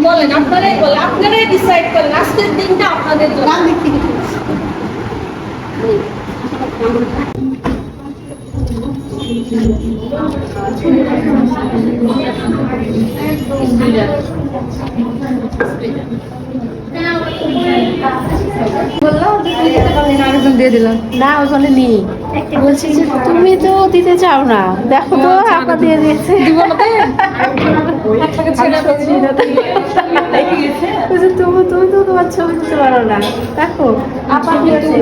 বলেন, আপনারাই বলেন, আপনারাই ডিসাইড করেন আজকের দিনটা আপনাদের জন্য। না ওখানে নেই, বলছি যে তুমি তো দিতে চাও না, দেখো তো আপা দিয়ে দিয়েছে। তুমি তুমি তো তোমার ছবি দিতে পারো না, দেখো আপা দিয়েছে।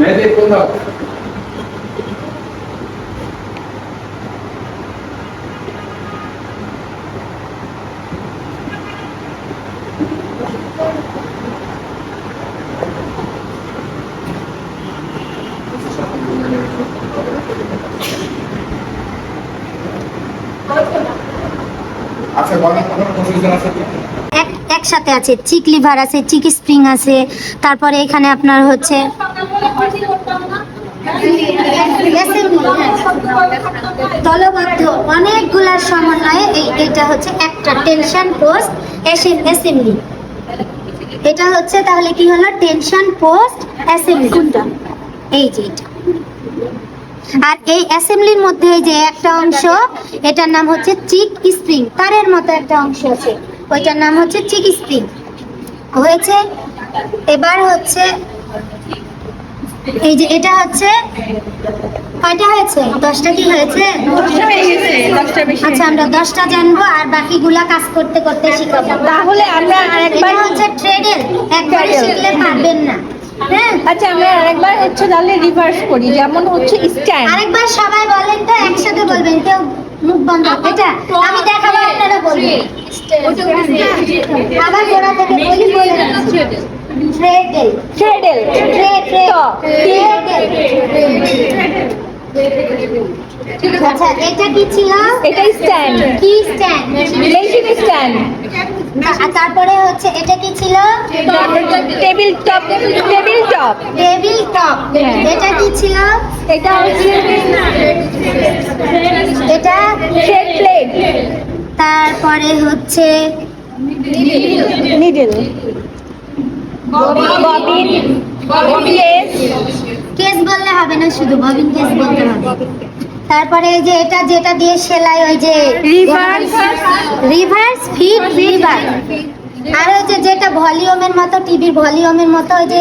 মেয়েদের কোথাও আচ্ছা বলেন কোনো প্রসিজন আছে কি? একসাথে আছে, চিক লিভার আছে, চিক স্প্রিং আছে, তারপরে এখানে আপনার হচ্ছে দলবদ্ধ অনেকগুলার সমন্বয়ে এটা হচ্ছে একটা টেনশন পোস্ট অ্যাসেম্বলি। এটা হচ্ছে তাহলে কি হলো, টেনশন পোস্ট অ্যাসেম্বলি। এই যে এটা, আর এই অ্যাসেম্বলির মধ্যে এই যে একটা অংশ, এটার নাম হচ্ছে চিক স্প্রিং, তারের মতো একটা অংশ আছে, ওইটার নাম হচ্ছে চিক স্প্রিং হয়েছে। এবার হচ্ছে এই যে এটা হচ্ছে কয়টা হয়েছে, 10টা কি হয়েছে? আচ্ছা, আমরা 10টা জানবো আর বাকিগুলা কাজ করতে করতে শিখাবো। তাহলে আমরা আরেকবার হচ্ছে ট্রেডেল, একবারে শিখলে পারবেন না। হ্যাঁ, আচ্ছা আমরা আরেকবার হচ্ছে তাহলে রিভার্স করি, যেমন হচ্ছে স্ট্যান্ড। আরেকবার সবাই বলেন তো, একসাথে বলবেন, কেউ মুখ বন্ধ। এটা আমি দেখাবো, আপনারা বলবেন। আবার গোড়া থেকে বলি, বলেন। ট্রেডেল, ট্রেডেল, আচ্ছা এটা কি ছিল? এটা স্ট্যান্ড, কি স্ট্যান্ড? Machine stand. তারপরে হচ্ছে এটা কি ছিল? Table top, table top, table top. এটা কি ছিল? এটা হচ্ছে এটা থ্রেড প্লেট, তারপরে হচ্ছে নিডল, ববিন, কেস। কেস বললে হবে না, শুধু ববিন কেস বলতে হবে। তারপরে এই যে এটা যেটা দিয়ে সেলাই, ওই যে রিভার্স ফিট রিভার। আর ওই যে যেটা ভলিউমের মতো, টিভির ভলিউমের মতো, ওই যে